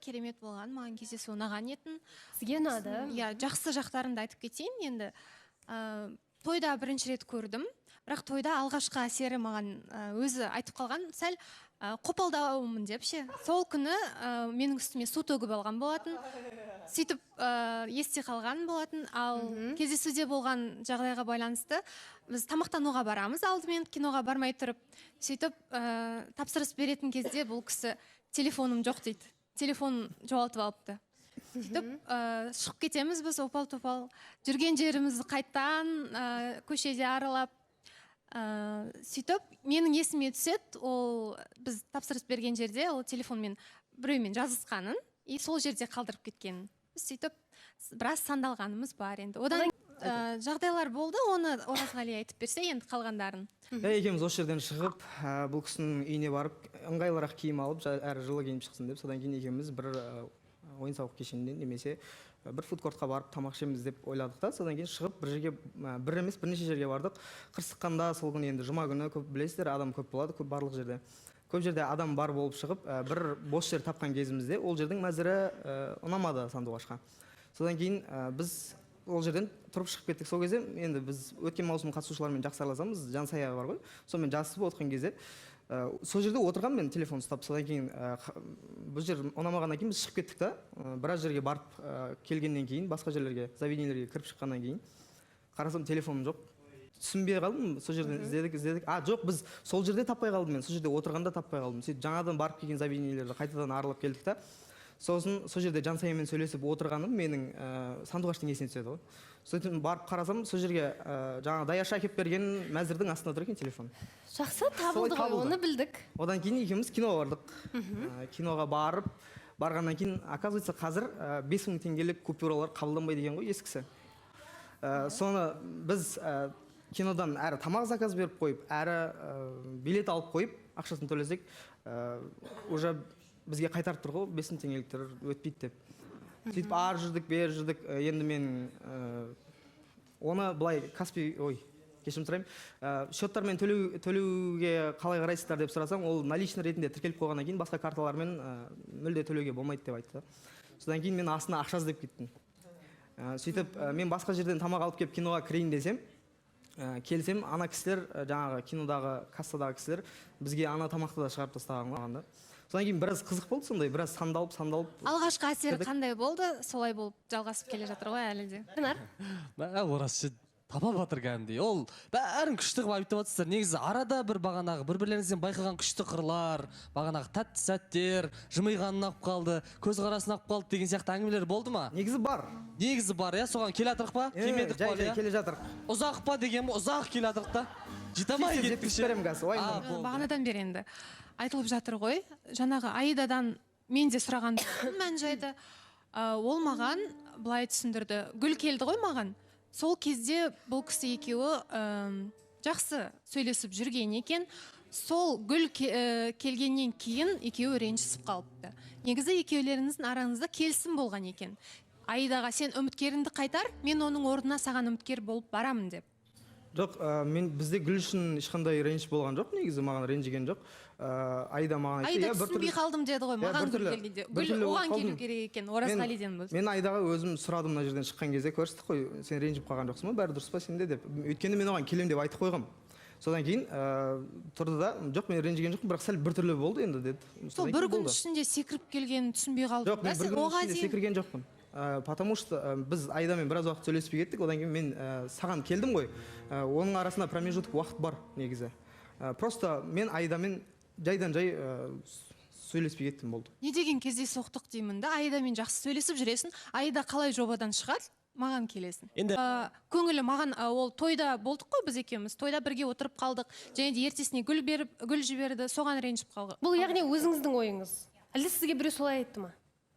керемет болған, маған кездесу ұнаған етін. Сізге ұнады? Иә, жақсы жақтарымды айтып кетейін. Енді тойда бірінші рет көрдім, бірақ тойда алғашқы әсері маған өзі айтып қалған, сәл қопалдаумын деп ше. Сол күні менің үстіме су төгіп алған болатын. Сөйтіп есте қалған болатын. Ал кездесуде болған жағдайға байланысты біз тамақтануға барамыз, алдымен киноға бармай тұрып. Сөйтіп тапсырыс беретін кезде бұл кісі телефоным жоқ дейді. Телефонын жоғалтып алыпты. Сөйтіп шығып кетеміз біз опал-топал. Жүрген жерімізді қайттан көшеде аралап. Сөйтіп менің есіме түседі, ол біз тапсырыс берген жерде ол телефонмен біреумен жазысқанын и сол жерде қалдырып кеткенін. Сөйтіп біраз сандалғанымыз бар енді. Одан жағдайлар болды, оны Оразғали айтып берсе енді қалғандарын. Екеуміз осы жерден шығып, бұл кісінің үйіне барып, ыңғайлырақ киім алып, әрі жылы киініп шықсын деп, содан кейін екеуміз бір ойын-сауық кешенінен немесе бір фудкортқа барып тамақ ішеміз деп ойладық та, содан кейін шығып бір жерге, бір емес бірнеше жерге бардық. Қырсыққанда сол күні енді жұма күні көп білесіздер, адам көп болады, көп барлық жерде. Көп жерде адам бар болып шығып, бір бос жер тапқан кезімізде ол жердің мәзірі ұнамады сандуғашқа. Содан кейін біз ол жерден тұрып шығып кеттік. Сол кезде енді біз өткен маусым қатысушылармен жақсы араласамыз, жансая бар ғой. Сонымен жасысып отырған кезде сол жерде отырған мен телефон ұстап, содан кейін бұл жер ұнамағаннан кейін біз шығып кеттік та, біраз жерге барып келгеннен кейін, басқа жерлерге, заведениелерге кіріп шыққаннан кейін қарасам телефоным жоқ. Түсінбей қалдым, сол жерден іздедік. Жоқ, біз сол жерде таппай қалдым мен, сол жерде отырғанда таппай қалдым. Сөйтіп жаңадан барып келген заведениелерді қайтадан аралап келдік та. Сосын сол жерде жансаямен сөйлесіп отырғаным менің сандуғаштың есіне түседі ғой. Сөйтіп барып қарасам, сол жерге жаңа даяшы әкеп берген мәзірдің астында тұр екен телефон. Жақсы, табылды ғой, оны білдік. Одан кейін екеуміз киноға бардық. Киноға барғаннан кейін, оказывается, қазір 5000 теңгелік купюралар қабылданбайды екен ғой, ескісі. Соны біз кинодан әрі тамақ заказ беріп қойып, әрі билет алып қойып, ақшасын төлесек, уже бізге қайтарып тұр ғой, 5000 теңгеліктер өтпейді деп. Сөйтіп ар жүрдік, бер жүрдік. Енді мен оны былай кешірім сұраймын, счеттармен төлеуге қалай қарайсыздар деп сұрасам, ол наличный ретінде тіркеліп қойғаннан кейін басқа карталармен мүлде төлеуге болмайды деп айтты. Содан кейін мен астына ақша іздеп кеттім. Сөйтіп мен басқа жерден тамақ алып келіп киноға кірейін десем, келсем, ана кісілер, жаңағы кинодағы кассадағы кісілер бізге ана тамақты да шығарып тастаған. Содан кейін біраз қызық болды, сондай, біраз сандалып. Алғашқы әсері қандай болды? Солай болып жалғасып келе жатыр ғой әлі де. Орасы таба батыр кәдімгідей. Ол бәрін күшті қылып айтып жатсыздар. Негізі арада бір бағанағы бір-бірлеріңізден байқаған күшті қырлар, бағанағы тәтті сәттер, жымиғанын алып қалды, көзқарасын алып қалды деген сияқты әңгімелер болды ма? Негізі бар, иә, соған келе жатырық па? Келмедік па? Жай келе жатырық. Ұзақ па деген, ұзақ келе жатырық та. Жетамай кеттік ше. Бағанадан бері енді айтылып жатыр ғой. Жаңағы Аидадан мен де сұраған мән жайды. Ол маған былай түсіндірді. Гүл келді ғой маған. Сол кезде бұл кісі екеуі жақсы сөйлесіп жүрген екен. Сол гүл келгеннен кейін екеуі ренжісіп қалыпты. Негізі екеулеріңіздің араңызда келісім болған екен. Аидаға сен үміткеріңді қайтар, мен оның орнына саған үміткер болып барамын деп. Жоқ, бізде гүл үшін ешқандай ренж болған жоқ, негізі маған ренжіген жоқ. Аида маған айтты. Аида түсінбей қалдым деді ғой, маған гүл келгенде. Гүл оған келу керек екен, Оразғалиден бөліп. Мен Аидаға өзім сұрадым мына жерден шыққан кезде, көрсетті қой, сен ренжіп қалған жоқсың ба, бәрі дұрыс па сенде деп. Өйткені мен оған келем деп айтып қойғам. Содан кейін тұрды да, жоқ, мен ренжіген жоқпын, бірақ сәл біртүрлі болды енді деді. Сол бір күн ішінде секіріп келгенін түсінбей қалдым. Жоқ, мен бір күн ішінде секірген жоқпын. Потому что біз Аидамен біраз уақыт сөйлеспей кеттік, одан кейін мен саған келдім ғой. Оның арасында промежуток уақыт бар негізі. Просто мен Аидамен жайдан жай сөйлеспей кеттім болды. Не деген кездейсоқтық деймін да, Аидамен жақсы сөйлесіп жүресің, Аида қалай жобадан шығар, маған келесің. Көңілі маған, ол тойда болдық қой біз екеуміз, тойда бірге отырып қалдық, және де ертесіне гүл жіберді, соған ренжіп қалды. Бұл яғни өзіңіздің ойыңыз. Әлде сізге біреу солай айтты ма?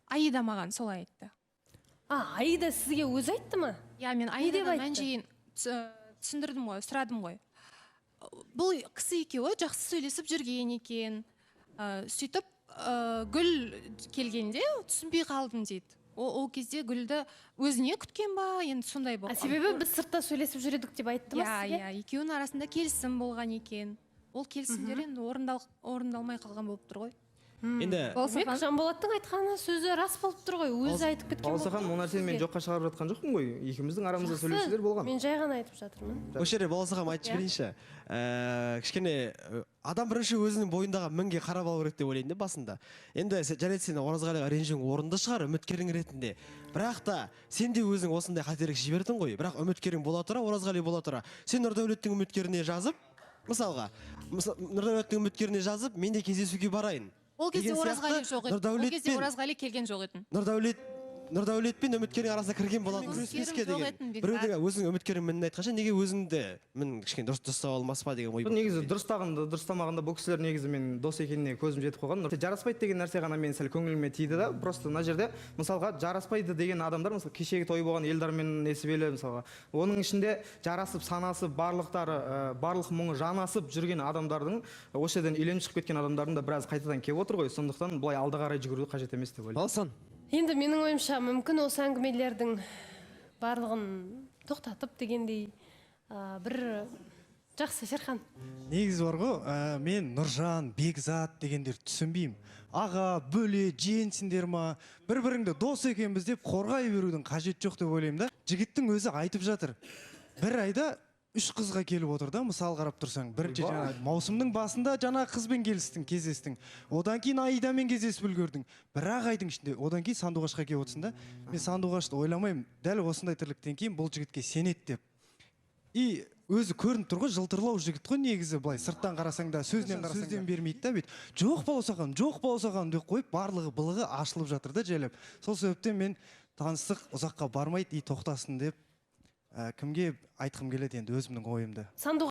Аида маған солай айтты. Аида сізге өзі айтты ма? Иә, мен Аидадан мән-жайын түсіндірдім ғой, сұрадым ғой. Бұл кісі екеуі жақсы сөйлесіп жүрген екен. Сөйтіп гүл келгенде түсінбей қалдым дейді. Ол кезде гүлді өзіне күткен ба, енді сондай болған. Себебі біз сыртта сөйлесіп жүредік деп айтты ма сізге? Иә, екеуінің арасында келісім болған екен. Ол келісімдер енді орындалмай қалған болып тұр ғой. Енді демек Жанболаттың айтқаны сөзі рас болып тұр ғой, өзі айтып кеткен. Баласахан, ол нәрсені мен жоққа шығарып жатқан жоқпын ғой, екеуміздің арамызда сөйлесулер болған. Мен жай ғана айтып жатырмын. осы жерде Баласахан айтып жіберейінші. Кішкене адам бірінші өзінің бойындағы мінге қарап алу керек деп ойлаймын да басында. Енді жарайды сен Оразғалиға ренжуің орынды шығар үміткерің ретінде. Бірақ та сен де өзің осындай қателік жібердің ғой. Бірақ үміткерің бола тұра, Оразғали бола тұра. Сен Нұрдәулеттің үміткеріне жазып, мысалға, Нұрдәулеттің үміткеріне жазып, мен де кездесуге барайын. Ол кезде деген Оразғали сияқты жоқ еді. Ол кезде Оразғали келген жоқ еді. Нұрдәулет пен үміткердің арасына кірген болатын Үміткерім күреспеске жоқ деген. етін бекзат. Біреудің өзінің үміткерін мінін айтқанша неге өзіңді мін кішкене дұрыс ұстап алмас па деген ой. Бұл негізі дұрыстағанда дұрыстамағанда бұл кісілер негізі мен дос екеніне көзім жетіп қойған. Жараспайды деген нәрсе ғана мен сәл көңіліме тиді да. Просто мына жерде мысалға жараспайды деген адамдар мысалы кешегі той болған Елдармен несібелі мысалға. Оның ішінде жарасып, санасып, барлық мұңы жанасып жүрген адамдардың осы жерден үйленіп шығып кеткен адамдардың да біраз қайтадан келіп отыр ғой. Сондықтан былай алға қарай жүгіруді қажет емес деп ойлаймын. Баласан. Енді менің ойымша мүмкін осы әңгімелердің барлығын тоқтатып дегендей бір жақсы Серхан. Негізі бар ғой, мен Нұржан, Бекзат дегендер түсінбеймін. Аға, бөле, жиенсіңдер ма, бір-біріңді дос екенбіз деп қорғай берудің қажет жоқ деп ойлаймын да. Жігіттің өзі айтып жатыр. Бір айда 3 қызға келіп отыр да, мысал қарап тұрсаң. Бірінші маусымның басында жаңа қызбен келістің, кездестің. Одан кейін Аидамен кездесіп үлгердің. Бір-ақ айдың ішінде, одан кейін Сандуғашқа келіп отырсың да. Мен Сандуғашты ойламаймын, дәл осындай тірліктен кейін бұл жігітке сенеді деп. И өзі көрініп тұр ғой, жылтырлау жігіт қой негізі, былай сырттан қарасаң да, сөзден қарасаң сөзден бермейді да бүйт. Жоқ Баласахан деп қойып, барлығы былығы ашылып жатыр да жайлап. Сол себептен мен таныстық ұзаққа бармайды, тоқтасын деп кімге айтқым келеді енді өзімнің ойымды.